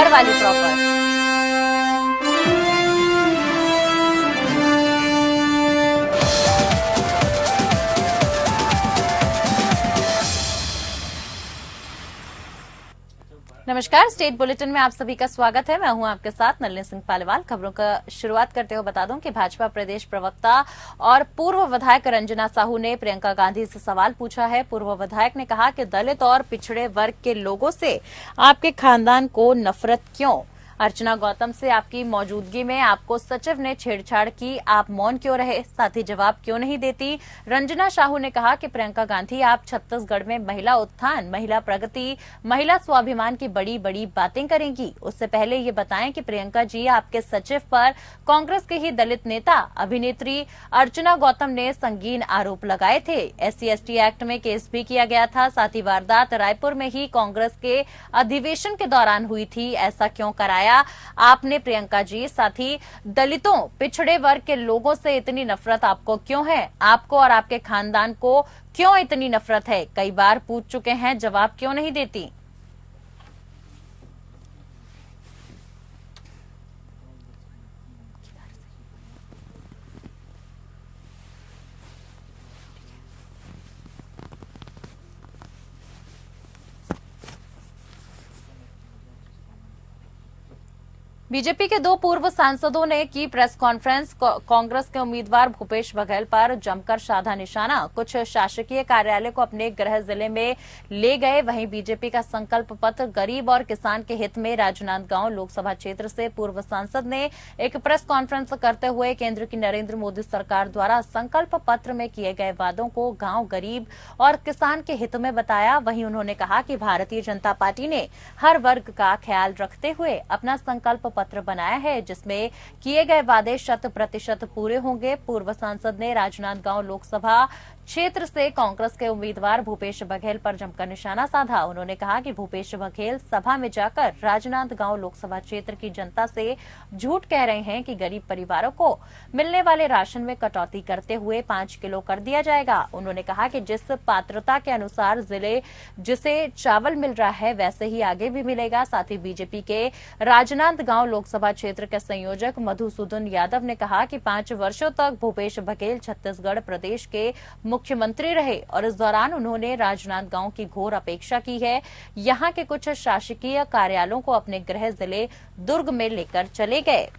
घर वाली प्रॉपर। नमस्कार, स्टेट बुलेटिन में आप सभी का स्वागत है। मैं हूं आपके साथ नलिनी सिंह पालीवाल। खबरों का शुरुआत करते हुए बता दूं कि भाजपा प्रदेश प्रवक्ता और पूर्व विधायक रंजना साहू ने प्रियंका गांधी से सवाल पूछा है। पूर्व विधायक ने कहा कि दलित और पिछड़े वर्ग के लोगों से आपके खानदान को नफरत क्यों? अर्चना गौतम से आपकी मौजूदगी में आपको सचिव ने छेड़छाड़ की, आप मौन क्यों रहे? साथ ही जवाब क्यों नहीं देती? रंजना साहू ने कहा कि प्रियंका गांधी आप छत्तीसगढ़ में महिला उत्थान, महिला प्रगति, महिला स्वाभिमान की बड़ी बड़ी बातें करेंगी। उससे पहले ये बताएं कि प्रियंका जी आपके सचिव पर कांग्रेस के ही दलित नेता अभिनेत्री अर्चना गौतम ने संगीन आरोप लगाए थे। SC/ST एक्ट में केस भी किया गया था। साथ ही वारदात रायपुर में ही कांग्रेस के अधिवेशन के दौरान हुई थी। ऐसा क्यों कराया आपने प्रियंका जी? साथ ही दलितों, पिछड़े वर्ग के लोगों से इतनी नफरत आपको क्यों है? आपको और आपके खानदान को क्यों इतनी नफरत है? कई बार पूछ चुके हैं, जवाब क्यों नहीं देती? बीजेपी के दो पूर्व सांसदों ने की प्रेस कॉन्फ्रेंस। कांग्रेस के उम्मीदवार भूपेश बघेल पर जमकर साधा निशाना। कुछ शासकीय कार्यालय को अपने गृह जिले में ले गए। वहीं बीजेपी का संकल्प पत्र गरीब और किसान के हित में। राजनांदगांव लोकसभा क्षेत्र से पूर्व सांसद ने एक प्रेस कॉन्फ्रेंस करते हुए केंद्र की नरेंद्र मोदी सरकार द्वारा संकल्प पत्र में किए गए वादों को गांव, गरीब और किसान के हित में बताया। वहीं उन्होंने कहा कि भारतीय जनता पार्टी ने हर वर्ग का ख्याल रखते हुए अपना संकल्प पत्र बनाया है, जिसमें किए गए वादे 100% पूरे होंगे। पूर्व सांसद ने राजनांदगांव लोकसभा क्षेत्र से कांग्रेस के उम्मीदवार भूपेश बघेल पर जमकर निशाना साधा। उन्होंने कहा कि भूपेश बघेल सभा में जाकर राजनांदगांव लोकसभा क्षेत्र की जनता से झूठ कह रहे हैं कि गरीब परिवारों को मिलने वाले राशन में कटौती करते हुए 5 किलो कर दिया जाएगा। उन्होंने कहा कि जिस पात्रता के अनुसार जिले जिसे चावल मिल रहा है वैसे ही आगे भी मिलेगा। साथ ही बीजेपी के राजनांदगांव लोकसभा क्षेत्र के संयोजक मधुसूदन यादव ने कहा कि 5 वर्षों तक भूपेश बघेल छत्तीसगढ़ प्रदेश के मुख्यमंत्री रहे और इस दौरान उन्होंने राजनांदगांव की घोर अपेक्षा की है। यहां के कुछ शासकीय कार्यालयों को अपने गृह जिले दुर्ग में लेकर चले गए।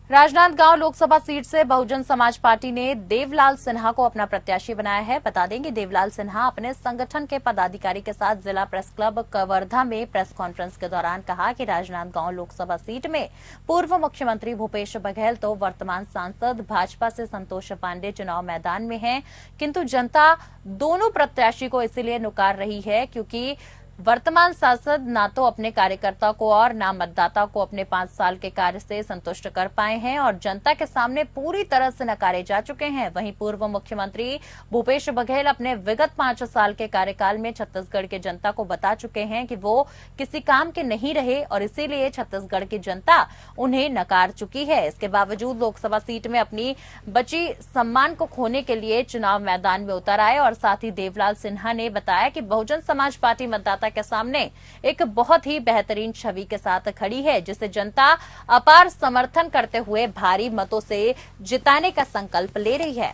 राजनांदगांव लोकसभा सीट से बहुजन समाज पार्टी ने देवलाल सिन्हा को अपना प्रत्याशी बनाया है। बता दें कि देवलाल सिन्हा अपने संगठन के पदाधिकारी के साथ जिला प्रेस क्लब कवर्धा में प्रेस कॉन्फ्रेंस के दौरान कहा कि राजनांदगांव लोकसभा सीट में पूर्व मुख्यमंत्री भूपेश बघेल तो वर्तमान सांसद भाजपा से संतोष पांडे चुनाव मैदान में हैं, किंतु जनता दोनों प्रत्याशी को इसलिए नुकार रही है क्योंकि वर्तमान सांसद ना तो अपने कार्यकर्ता को और ना मतदाता को अपने 5 साल के कार्य से संतुष्ट कर पाए हैं और जनता के सामने पूरी तरह से नकारे जा चुके हैं। वहीं पूर्व मुख्यमंत्री भूपेश बघेल अपने विगत 5 साल के कार्यकाल में छत्तीसगढ़ की जनता को बता चुके हैं कि वो किसी काम के नहीं रहे और इसीलिए छत्तीसगढ़ की जनता उन्हें नकार चुकी है। इसके बावजूद लोकसभा सीट में अपनी बची सम्मान को खोने के लिए चुनाव मैदान में उतर आए। और साथ ही देवलाल सिन्हा ने बताया कि बहुजन समाज पार्टी मतदाता के सामने एक बहुत ही बेहतरीन छवि के साथ खड़ी है, जिसे जनता अपार समर्थन करते हुए भारी मतों से जिताने का संकल्प ले रही है।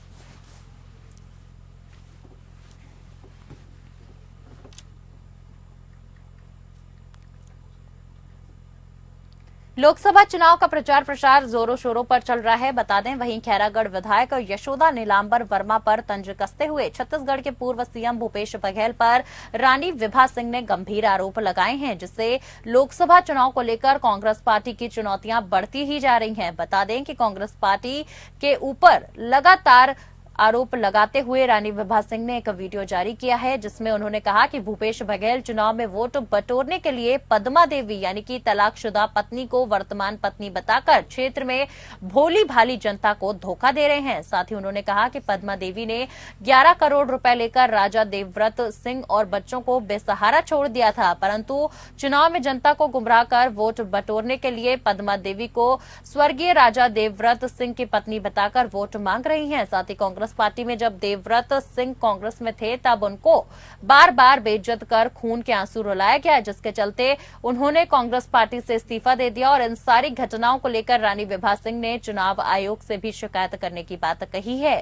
लोकसभा चुनाव का प्रचार प्रसार जोरों शोरों पर चल रहा है। बता दें, वहीं खैरागढ़ विधायक यशोदा नीलांबर वर्मा पर तंज कसते हुए छत्तीसगढ़ के पूर्व सीएम भूपेश बघेल पर रानी विभा सिंह ने गंभीर आरोप लगाए हैं, जिससे लोकसभा चुनाव को लेकर कांग्रेस पार्टी की चुनौतियां बढ़ती ही जा रही हैं। बता दें कि कांग्रेस पार्टी के ऊपर लगातार आरोप लगाते हुए रानी विभा सिंह ने एक वीडियो जारी किया है, जिसमें उन्होंने कहा कि भूपेश बघेल चुनाव में वोट बटोरने के लिए पद्मा देवी यानी कि तलाकशुदा पत्नी को वर्तमान पत्नी बताकर क्षेत्र में भोली भाली जनता को धोखा दे रहे हैं। साथ ही उन्होंने कहा कि पद्मा देवी ने 11 करोड़ रुपए लेकर राजा देवव्रत सिंह और बच्चों को बेसहारा छोड़ दिया था, परंतु चुनाव में जनता को गुमराह कर वोट बटोरने के लिए पद्मा देवी को स्वर्गीय राजा देवव्रत सिंह की पत्नी बताकर वोट मांग रही हैं। साथ ही कांग्रेस पार्टी में जब देवव्रत सिंह कांग्रेस में थे तब उनको बार बार बेइज्जत कर खून के आंसू रुलाया गया, जिसके चलते उन्होंने कांग्रेस पार्टी से इस्तीफा दे दिया और इन सारी घटनाओं को लेकर रानी विभा सिंह ने चुनाव आयोग से भी शिकायत करने की बात कही है।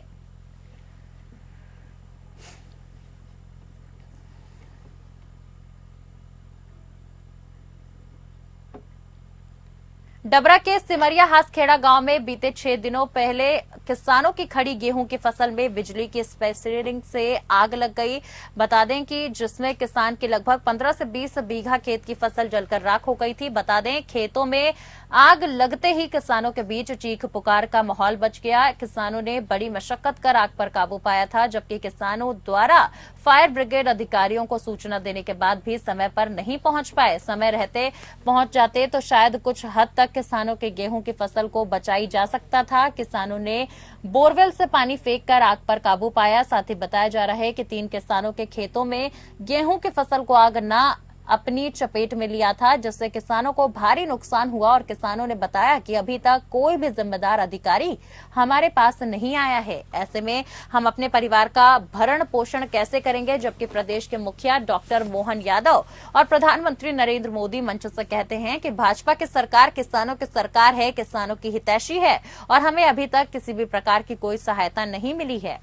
डबरा के सिमरिया हासखेड़ा गांव में बीते 6 दिनों पहले किसानों की खड़ी गेहूं की फसल में बिजली की स्पेसिंग से आग लग गई। बता दें कि जिसमें किसान की लगभग 15 से 20 बीघा खेत की फसल जलकर राख हो गई थी। बता दें खेतों में आग लगते ही किसानों के बीच चीख पुकार का माहौल बच गया। किसानों ने बड़ी मशक्कत कर आग पर काबू पाया था, जबकि किसानों द्वारा फायर ब्रिगेड अधिकारियों को सूचना देने के बाद भी समय पर नहीं पहुंच पाए। समय रहते पहुंच जाते तो शायद कुछ हद तक किसानों के गेहूं की फसल को बचाई जा सकता था। किसानों ने बोरवेल से पानी फेंककर आग पर काबू पाया। साथ ही बताया जा रहा है कि 3 किसानों के खेतों में गेहूं की फसल को आग न अपनी चपेट में लिया था, जिससे किसानों को भारी नुकसान हुआ और किसानों ने बताया कि अभी तक कोई भी जिम्मेदार अधिकारी हमारे पास नहीं आया है। ऐसे में हम अपने परिवार का भरण पोषण कैसे करेंगे, जबकि प्रदेश के मुखिया डॉक्टर मोहन यादव और प्रधानमंत्री नरेंद्र मोदी मंच से कहते हैं कि भाजपा की सरकार किसानों की सरकार है, किसानों की हितैषी है और हमें अभी तक किसी भी प्रकार की कोई सहायता नहीं मिली है।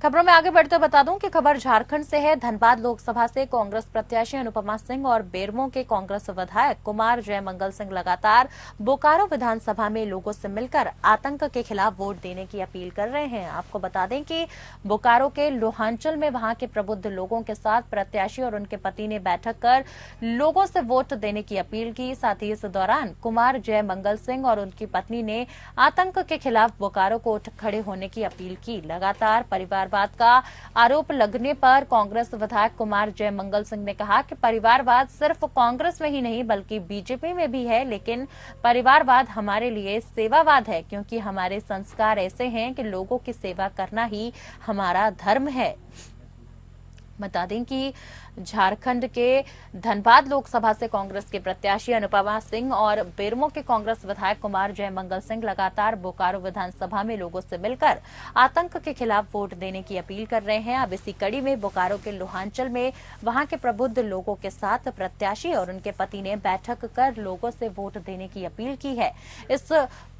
खबरों में आगे बढ़ते बता दूं कि खबर झारखंड से है। धनबाद लोकसभा से कांग्रेस प्रत्याशी अनुपमा सिंह और बेरमो के कांग्रेस विधायक कुमार जयमंगल सिंह लगातार बोकारो विधानसभा में लोगों से मिलकर आतंक के खिलाफ वोट देने की अपील कर रहे हैं। आपको बता दें कि बोकारो के लोहांचल में वहां के प्रबुद्ध लोगों के साथ प्रत्याशी और उनके पति ने बैठक कर लोगों से वोट देने की अपील की। साथ ही इस दौरान कुमार जयमंगल सिंह और उनकी पत्नी ने आतंक के खिलाफ बोकारो को उठ खड़े होने की अपील की। लगातार परिवारवाद का आरोप लगने पर कांग्रेस विधायक कुमार जयमंगल सिंह ने कहा कि परिवारवाद सिर्फ कांग्रेस में ही नहीं बल्कि बीजेपी में भी है, लेकिन परिवारवाद हमारे लिए सेवावाद है, क्योंकि हमारे संस्कार ऐसे हैं कि लोगों की सेवा करना ही हमारा धर्म है। बता दें कि झारखंड के धनबाद लोकसभा से कांग्रेस के प्रत्याशी अनुपमा सिंह और बेरमो के कांग्रेस विधायक कुमार जयमंगल सिंह लगातार बोकारो विधानसभा में लोगों से मिलकर आतंक के खिलाफ वोट देने की अपील कर रहे हैं। अब इसी कड़ी में बोकारो के लोहांचल में वहां के प्रबुद्ध लोगों के साथ प्रत्याशी और उनके पति ने बैठक कर लोगों से वोट देने की अपील की है। इस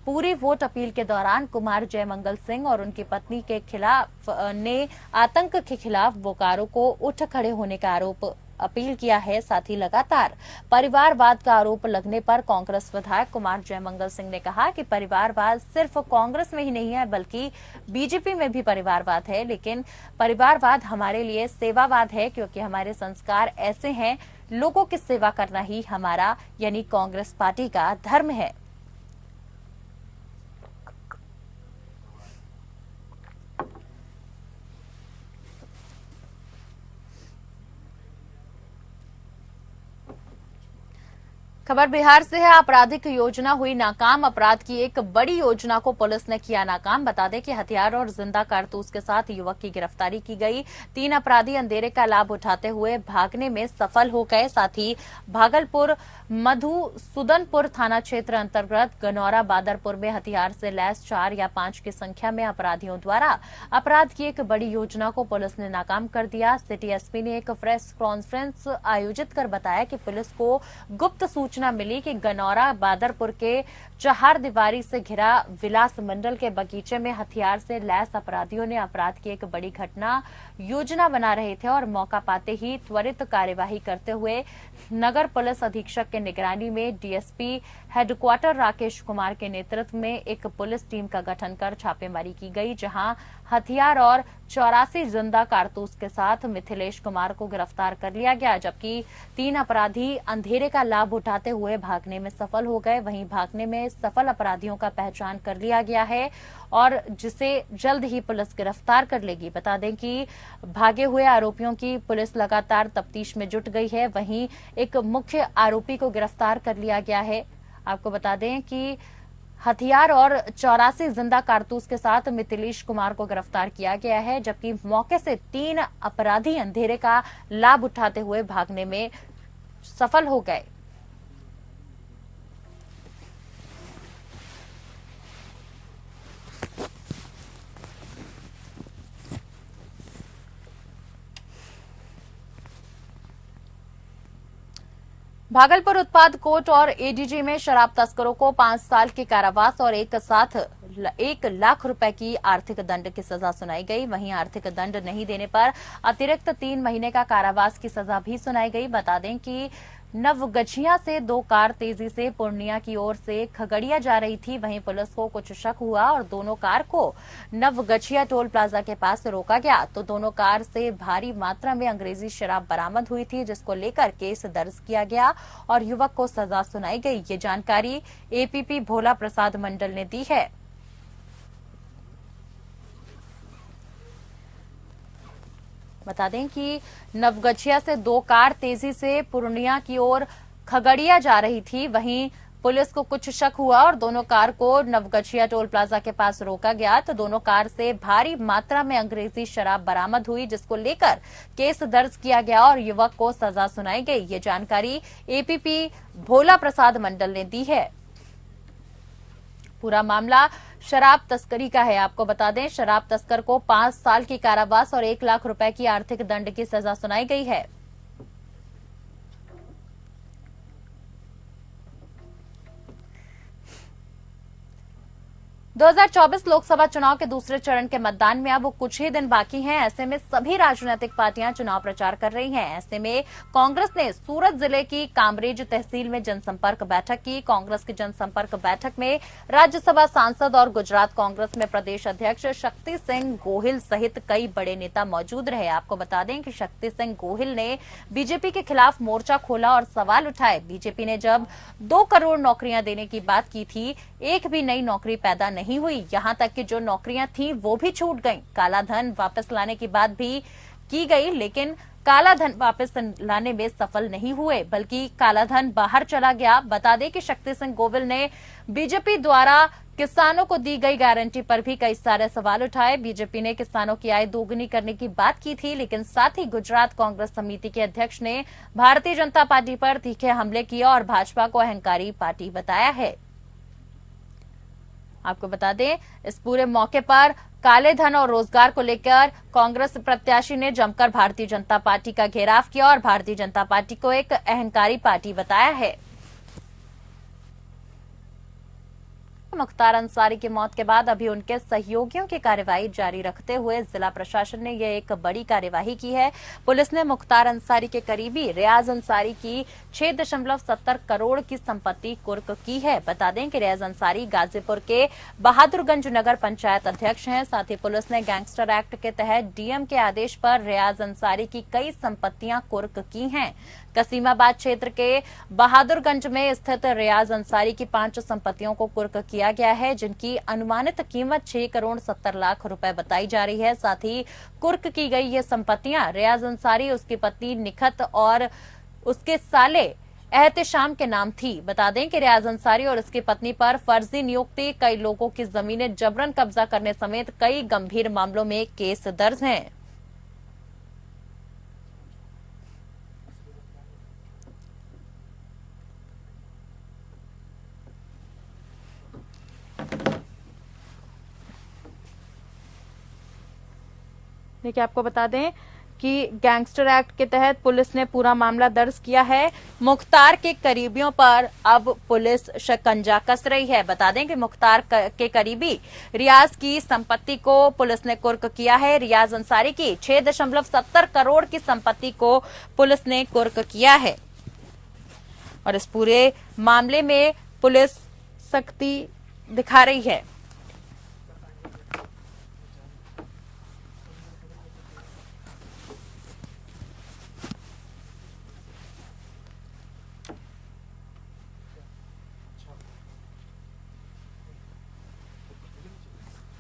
पूरी वोट अपील के दौरान कुमार जयमंगल सिंह और उनकी पत्नी के खिलाफ ने आतंक के खिलाफ बोकारो को उठ खड़े होने का आरोप अपील किया है। साथ ही लगातार परिवारवाद का आरोप लगने पर कांग्रेस विधायक कुमार जयमंगल सिंह ने कहा कि परिवारवाद सिर्फ कांग्रेस में ही नहीं है बल्कि बीजेपी में भी परिवारवाद है, लेकिन परिवारवाद हमारे लिए सेवावाद है, क्योंकि हमारे संस्कार ऐसे हैं, लोगों की सेवा करना ही हमारा यानी कांग्रेस पार्टी का धर्म है। खबर बिहार से है। आपराधिक योजना हुई नाकाम। अपराध की एक बड़ी योजना को पुलिस ने किया नाकाम। बता दें कि हथियार और जिंदा कारतूस के साथ युवक की गिरफ्तारी की गई। 3 अपराधी अंधेरे का लाभ उठाते हुए भागने में सफल हो गए। साथ ही भागलपुर मधुसूदनपुर थाना क्षेत्र अंतर्गत गनौरा बादरपुर में हथियार से लैस 4 या 5 की संख्या में अपराधियों द्वारा अपराध की एक बड़ी योजना को पुलिस ने नाकाम कर दिया। सिटी एसपी ने एक प्रेस कॉन्फ्रेंस आयोजित कर बताया कि पुलिस को गुप्त सूचना सूचना मिली कि गनौरा बादरपुर के चहार दीवारी से घिरा विलास मंडल के बगीचे में हथियार से लैस अपराधियों ने अपराध की एक बड़ी घटना योजना बना रहे थे और मौका पाते ही त्वरित कार्यवाही करते हुए नगर पुलिस अधीक्षक के निगरानी में डीएसपी हेडक्वार्टर राकेश कुमार के नेतृत्व में एक पुलिस टीम का गठन कर छापेमारी की गई, जहां हथियार और 84 जिंदा कारतूस के साथ मिथिलेश कुमार को गिरफ्तार कर लिया गया, जबकि 3 अपराधी अंधेरे का लाभ उठाते हुए भागने में सफल हो गए। वहीं भागने में सफल अपराधियों का पहचान कर लिया गया है और जिसे जल्द ही पुलिस गिरफ्तार कर लेगी। बता दें कि भागे हुए आरोपियों की पुलिस लगातार तफ्तीश में जुट गई है। वहीं एक मुख्य आरोपी को गिरफ्तार कर लिया गया है। आपको बता दें कि हथियार और 84 जिंदा कारतूस के साथ मिथिलेश कुमार को गिरफ्तार किया गया है, जबकि मौके से 3 अपराधी अंधेरे का लाभ उठाते हुए भागने में सफल हो गए। भागलपुर उत्पाद कोर्ट और एडीजे में शराब तस्करों को 5 साल के कारावास और एक साथ 1 लाख रुपए की आर्थिक दंड की सजा सुनाई गई। वहीं आर्थिक दंड नहीं देने पर अतिरिक्त 3 महीने का कारावास की सजा भी सुनाई गई। बता दें कि नवगछिया से 2 कार तेजी से पूर्णिया की ओर से खगड़िया जा रही थी। वहीं पुलिस को कुछ शक हुआ और दोनों कार को नवगछिया टोल प्लाजा के पास रोका गया, तो दोनों कार से भारी मात्रा में अंग्रेजी शराब बरामद हुई थी, जिसको लेकर केस दर्ज किया गया और युवक को सजा सुनाई गई। ये जानकारी एपीपी भोला प्रसाद मंडल ने दी है। बता दें कि नवगछिया से 2 कार तेजी से पूर्णिया की ओर खगड़िया जा रही थी। वहीं पुलिस को कुछ शक हुआ और दोनों कार को नवगछिया टोल प्लाजा के पास रोका गया, तो दोनों कार से भारी मात्रा में अंग्रेजी शराब बरामद हुई, जिसको लेकर केस दर्ज किया गया और युवक को सजा सुनाई गई। ये जानकारी एपीपी भोला प्रसाद मंडल ने दी है। पूरा मामला शराब तस्करी का है। आपको बता दें, शराब तस्कर को 5 साल की कारावास और 1 लाख रुपए की आर्थिक दंड की सजा सुनाई गई है। दो 2024 लोकसभा चुनाव के दूसरे चरण के मतदान में अब कुछ ही दिन बाकी हैं। ऐसे में सभी राजनीतिक पार्टियां चुनाव प्रचार कर रही हैं। ऐसे में कांग्रेस ने सूरत जिले की कामरेज तहसील में जनसंपर्क बैठक की। कांग्रेस की जनसंपर्क बैठक में राज्यसभा सांसद और गुजरात कांग्रेस में प्रदेश अध्यक्ष शक्ति सिंह गोहिल सहित कई बड़े नेता मौजूद रहे। आपको बता दें कि शक्ति सिंह गोहिल ने बीजेपी के खिलाफ मोर्चा खोला और सवाल उठाए। बीजेपी ने जब 2 करोड़ नौकरियां देने की बात की थी, एक भी नई नौकरी पैदा नहीं हुई। यहां तक कि जो नौकरियां थी वो भी छूट गईं। काला धन वापस लाने की बात भी की गई, लेकिन काला धन वापस लाने में सफल नहीं हुए, बल्कि काला धन बाहर चला गया। बता दें कि शक्ति सिंह गोहिल ने बीजेपी द्वारा किसानों को दी गई गारंटी पर भी कई सारे सवाल उठाए। बीजेपी ने किसानों की आय दोगुनी करने की बात की थी, लेकिन साथ ही गुजरात कांग्रेस समिति के अध्यक्ष ने भारतीय जनता पार्टी पर तीखे हमले किए और भाजपा को अहंकारी पार्टी बताया है। आपको बता दें, इस पूरे मौके पर काले धन और रोजगार को लेकर कांग्रेस प्रत्याशी ने जमकर भारतीय जनता पार्टी का घेराव किया और भारतीय जनता पार्टी को एक अहंकारी पार्टी बताया है। मुख्तार अंसारी की मौत के बाद अभी उनके सहयोगियों की कार्रवाई जारी रखते हुए जिला प्रशासन ने यह एक बड़ी कार्यवाही की है। पुलिस ने मुख्तार अंसारी के करीबी रियाज अंसारी की 6.70 करोड़ की संपत्ति कुर्क की है। बता दें कि रियाज अंसारी गाजीपुर के बहादुरगंज नगर पंचायत अध्यक्ष हैं। साथ ही पुलिस ने गैंगस्टर एक्ट के तहत डीएम के आदेश पर रियाज अंसारी की कई संपत्तियां कुर्क की हैं। कसीमाबाद क्षेत्र के बहादुरगंज में स्थित रियाज अंसारी की 5 संपत्तियों को कुर्क किया गया है, जिनकी अनुमानित कीमत 6 करोड़ 70 लाख रुपए बताई जा रही है। साथ ही कुर्क की गई ये संपत्तियां रियाज अंसारी, उसकी पत्नी निखत और उसके साले एहतेशाम के नाम थी। बता दें कि रियाज अंसारी और उसकी पत्नी पर फर्जी नियुक्ति, कई लोगों की जमीनें जबरन कब्जा करने समेत कई गंभीर मामलों में केस दर्ज हैं। देखिए, आपको बता दें कि गैंगस्टर एक्ट के तहत पुलिस ने पूरा मामला दर्ज किया है। मुख्तार के करीबियों पर अब पुलिस शिकंजा कस रही है। बता दें कि मुख्तार के करीबी रियाज की संपत्ति को पुलिस ने कुर्क किया है। रियाज अंसारी की 6.70 करोड़ की संपत्ति को पुलिस ने कुर्क किया है और इस पूरे मामले में पुलिस सख्ती दिखा रही है।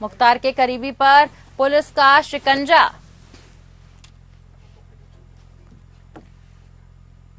मुख्तार के करीबी पर पुलिस का शिकंजा।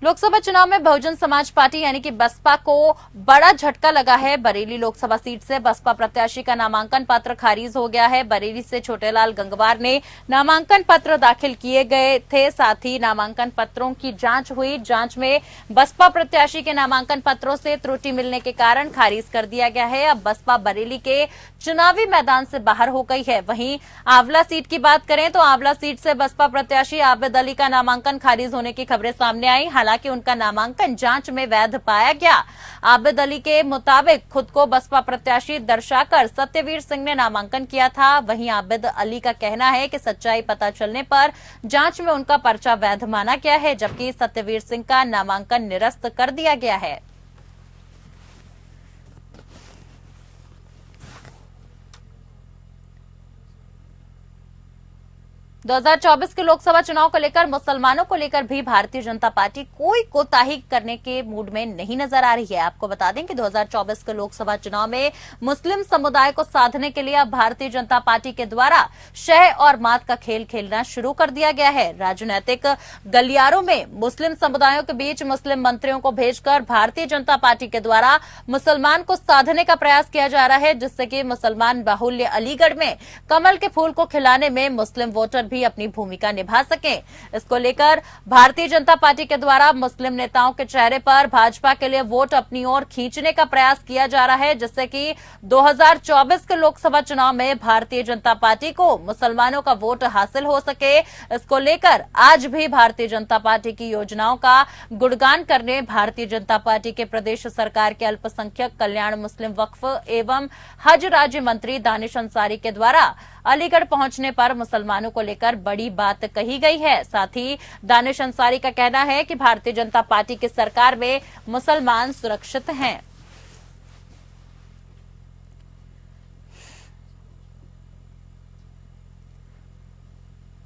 लोकसभा चुनाव में बहुजन समाज पार्टी यानी कि बसपा को बड़ा झटका लगा है। बरेली लोकसभा सीट से बसपा प्रत्याशी का नामांकन पत्र खारिज हो गया है। बरेली से छोटेलाल गंगवार ने नामांकन पत्र दाखिल किए गए थे, साथ ही नामांकन पत्रों की जांच हुई। जांच में बसपा प्रत्याशी के नामांकन पत्रों से त्रुटि मिलने के कारण खारिज कर दिया गया है। अब बसपा बरेली के चुनावी मैदान से बाहर हो गई है। वहीं आंवला सीट की बात करें तो आंवला सीट से बसपा प्रत्याशी आबिद अली का नामांकन खारिज होने की खबरें सामने आई। हालांकि उनका नामांकन जांच में वैध पाया गया। आबिद अली के मुताबिक खुद को बसपा प्रत्याशी दर्शाकर सत्यवीर सिंह ने नामांकन किया था। वहीं आबिद अली का कहना है कि सच्चाई पता चलने पर जांच में उनका पर्चा वैध माना गया है, जबकि सत्यवीर सिंह का नामांकन निरस्त कर दिया गया है। – 2024 के लोकसभा चुनाव को लेकर मुसलमानों को लेकर भी भारतीय जनता पार्टी कोई कोताही करने के मूड में नहीं नजर आ रही है। आपको बता दें कि 2024 के लोकसभा चुनाव में मुस्लिम समुदाय को साधने के लिए अब भारतीय जनता पार्टी के द्वारा शह और मात का खेल खेलना शुरू कर दिया गया है। राजनीतिक गलियारों में मुस्लिम समुदायों के बीच मुस्लिम मंत्रियों को भेजकर भारतीय जनता पार्टी के द्वारा मुसलमान को साधने का प्रयास किया जा रहा है, जिससे कि मुसलमान बाहुल्य अलीगढ़ में कमल के फूल को खिलाने में मुस्लिम वोटर भी अपनी भूमिका निभा सकें। इसको लेकर भारतीय जनता पार्टी के द्वारा मुस्लिम नेताओं के चेहरे पर भाजपा के लिए वोट अपनी ओर खींचने का प्रयास किया जा रहा है, जिससे कि 2024 के लोकसभा चुनाव में भारतीय जनता पार्टी को मुसलमानों का वोट हासिल हो सके। इसको लेकर आज भी भारतीय जनता पार्टी की योजनाओं का गुणगान करने भारतीय जनता पार्टी के प्रदेश सरकार के अल्पसंख्यक कल्याण मुस्लिम वक्फ एवं हज राज्य मंत्री दानिश अंसारी के द्वारा अलीगढ़ पहुंचने पर मुसलमानों को लेकर बड़ी बात कही गई है। साथ ही दानिश अंसारी का कहना है कि भारतीय जनता पार्टी की सरकार में मुसलमान सुरक्षित हैं।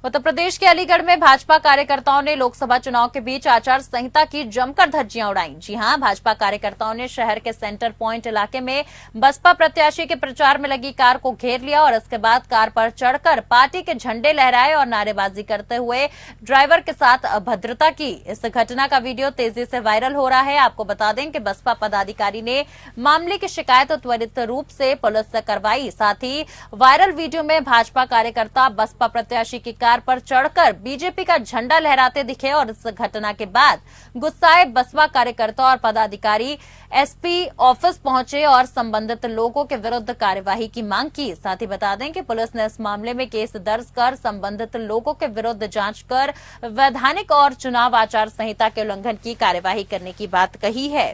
उत्तर प्रदेश के अलीगढ़ में भाजपा कार्यकर्ताओं ने लोकसभा चुनाव के बीच आचार संहिता की जमकर धज्जियां उड़ाई। जी हां, भाजपा कार्यकर्ताओं ने शहर के सेंटर पॉइंट इलाके में बसपा प्रत्याशी के प्रचार में लगी कार को घेर लिया और इसके बाद कार पर चढ़कर पार्टी के झंडे लहराए और नारेबाजी करते हुए ड्राइवर के साथ अभद्रता की। इस घटना का वीडियो तेजी से वायरल हो रहा है। आपको बता दें कि बसपा पदाधिकारी ने मामले की शिकायत त्वरित रूप से पुलिस से करवाई। साथ ही वायरल वीडियो में भाजपा कार्यकर्ता बसपा प्रत्याशी की पर चढ़कर बीजेपी का झंडा लहराते दिखे और इस घटना के बाद गुस्साए बसपा कार्यकर्ता और पदाधिकारी एसपी ऑफिस पहुंचे और संबंधित लोगों के विरुद्ध कार्यवाही की मांग की। साथ ही बता दें कि पुलिस ने इस मामले में केस दर्ज कर संबंधित लोगों के विरुद्ध जांच कर वैधानिक और चुनाव आचार संहिता के उल्लंघन की कार्यवाही करने की बात कही है।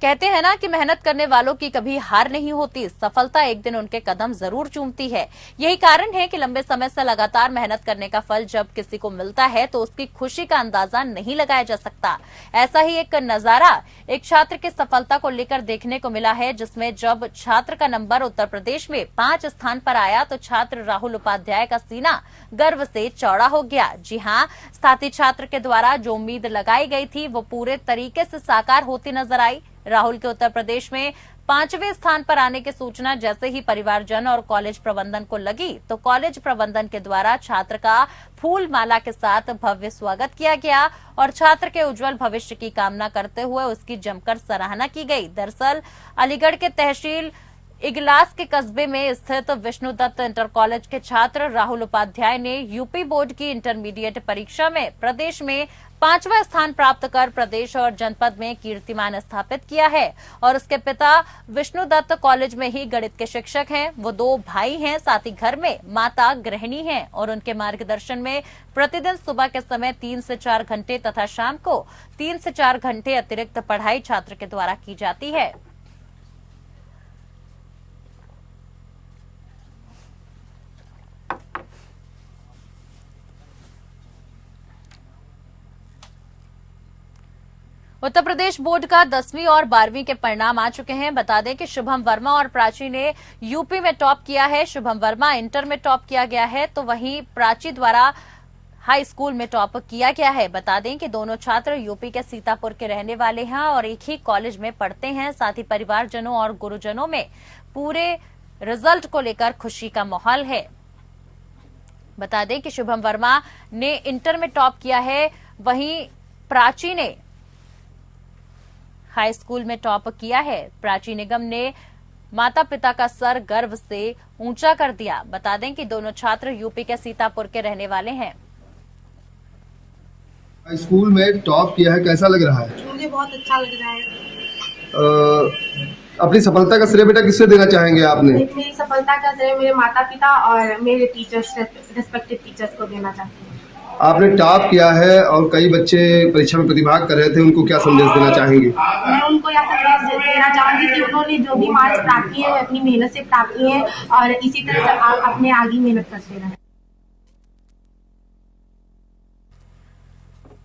कहते हैं ना कि मेहनत करने वालों की कभी हार नहीं होती, सफलता एक दिन उनके कदम जरूर चूमती है। यही कारण है कि लंबे समय से लगातार मेहनत करने का फल जब किसी को मिलता है तो उसकी खुशी का अंदाजा नहीं लगाया जा सकता। ऐसा ही एक नजारा एक छात्र की सफलता को लेकर देखने को मिला है, जिसमें जब छात्र का नंबर उत्तर प्रदेश में 5 स्थान पर आया तो छात्र राहुल उपाध्याय का सीना गर्व से चौड़ा हो गया। जी हाँ, साथी छात्र के द्वारा जो उम्मीद लगाई गई थी वो पूरे तरीके से साकार होती नजर आई। राहुल के उत्तर प्रदेश में 5वें स्थान पर आने की सूचना जैसे ही परिवारजन और कॉलेज प्रबंधन को लगी तो कॉलेज प्रबंधन के द्वारा छात्र का फूल माला के साथ भव्य स्वागत किया गया और छात्र के उज्जवल भविष्य की कामना करते हुए उसकी जमकर सराहना की गई। दरअसल अलीगढ़ के तहसील इगलास के कस्बे में स्थित विष्णु दत्त इंटर कॉलेज के छात्र राहुल उपाध्याय ने यूपी बोर्ड की इंटरमीडिएट परीक्षा में प्रदेश में 5वां स्थान प्राप्त कर प्रदेश और जनपद में कीर्तिमान स्थापित किया है। और उसके पिता विष्णु दत्त कॉलेज में ही गणित के शिक्षक हैं। वो 2 भाई हैं, साथ ही घर में माता गृहिणी हैं और उनके मार्गदर्शन में प्रतिदिन सुबह के समय 3 से 4 घंटे तथा शाम को 3 से 4 घंटे अतिरिक्त पढ़ाई छात्र के द्वारा की जाती है। उत्तर प्रदेश बोर्ड का 10वीं और 12वीं के परिणाम आ चुके हैं। बता दें कि शुभम वर्मा और प्राची ने यूपी में टॉप किया है। शुभम वर्मा इंटर में टॉप किया गया है, तो वहीं प्राची द्वारा हाई स्कूल में टॉप किया गया है। बता दें कि दोनों छात्र यूपी के सीतापुर के रहने वाले हैं और एक ही कॉलेज में पढ़ते हैं। साथ ही परिवारजनों और गुरुजनों में पूरे रिजल्ट को लेकर खुशी का माहौल है। बता दें कि शुभम वर्मा ने इंटर में टॉप किया है, वहीं प्राची ने हाई स्कूल में टॉप किया है। प्राची निगम ने माता पिता का सर गर्व से ऊंचा कर दिया। बता दें कि दोनों छात्र यूपी के सीतापुर के रहने वाले हैं। हाई स्कूल में टॉप किया है, कैसा लग रहा है? मुझे बहुत अच्छा लग रहा है। अपनी सफलता का श्रेय बेटा किससे देना चाहेंगे आपने? मेरी सफलता का श्रेय मेरे माता पिता और मेरे टीचर्स, रिस्पेक्टेड टीचर्स को देना चाहती हूँ। आपने टॉप किया है और कई बच्चे परीक्षा में प्रतिभाग कर रहे थे, उनको क्या संदेश देना चाहेंगे? मैं उनको यह संदेश देना चाहूंगी कि उन्होंने जो भी मार्क्स प्राप्त किए हैं अपनी मेहनत से प्राप्त किए हैं और इसी तरह से अपने आगे मेहनत करते रहें।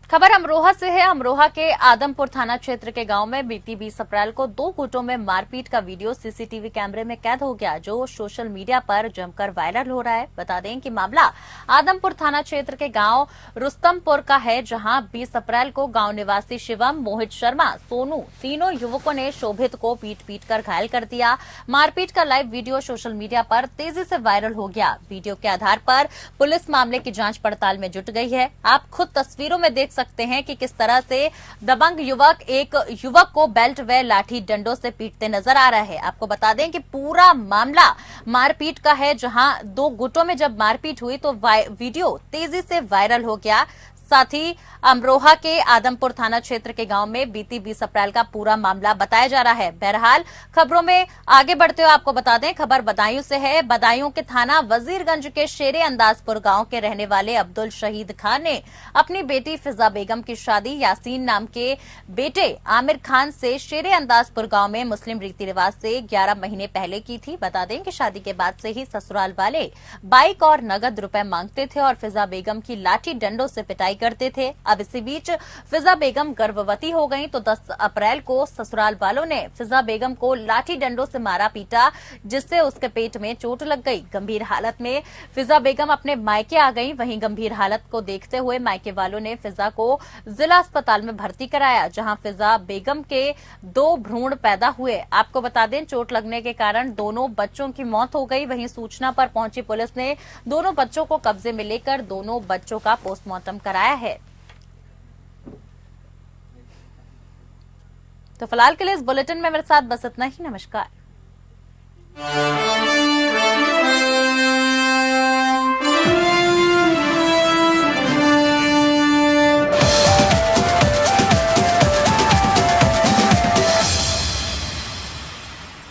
खबर अमरोहा से है। अमरोहा के आदमपुर थाना क्षेत्र के गांव में बीती 20 अप्रैल को 2 गुटों में मारपीट का वीडियो सीसीटीवी कैमरे में कैद हो गया, जो सोशल मीडिया पर जमकर वायरल हो रहा है। बता दें कि मामला आदमपुर थाना क्षेत्र के गांव रुस्तमपुर का है, जहां 20 अप्रैल को गांव निवासी शिवम, मोहित शर्मा, सोनू तीनों युवकों ने शोभित को पीट कर घायल कर दिया। मारपीट का लाइव वीडियो सोशल मीडिया पर तेजी से वायरल हो गया। वीडियो के आधार पर पुलिस मामले की जांच पड़ताल में जुट गई है। आप खुद तस्वीरों में देख सकते हैं कि किस तरह से दबंग युवक एक युवक को बेल्ट व लाठी डंडों से पीटते नजर आ रहा है। आपको बता दें कि पूरा मामला मारपीट का है, जहां 2 गुटों में जब मारपीट हुई तो वीडियो तेजी से वायरल हो गया। साथ ही अमरोहा के आदमपुर थाना क्षेत्र के गांव में बीती 20 अप्रैल का पूरा मामला बताया जा रहा है। बहरहाल खबरों में आगे बढ़ते हुए आपको बता दें, खबर बदायूं से है। बदायूं के थाना वजीरगंज के शेरे अंदाजपुर गांव के रहने वाले अब्दुल शहीद खान ने अपनी बेटी फिजा बेगम की शादी यासीन नाम के बेटे आमिर खान से शेरे अंदाजपुर गांव में मुस्लिम रीति रिवाज से 11 महीने पहले की थी। बता दें कि शादी के बाद से ही ससुराल वाले बाइक और नगद रुपए मांगते थे और फिजा बेगम की लाठी डंडों से पिटाई करते थे। अब इसी बीच फिजा बेगम गर्भवती हो गईं, तो 10 अप्रैल को ससुराल वालों ने फिजा बेगम को लाठी डंडों से मारा पीटा, जिससे उसके पेट में चोट लग गई। गंभीर हालत में फिजा बेगम अपने मायके आ गईं। वहीं गंभीर हालत को देखते हुए मायके वालों ने फिजा को जिला अस्पताल में भर्ती कराया, जहां फिजा बेगम के 2 भ्रूण पैदा हुए। आपको बता दें, चोट लगने के कारण दोनों बच्चों की मौत हो गई। वहीं सूचना पर पहुंची पुलिस ने दोनों बच्चों को कब्जे में लेकर दोनों बच्चों का पोस्टमार्टम कराया है। तो फिलहाल के लिए इस बुलेटिन में मेरे साथ बस इतना ही। नमस्कार।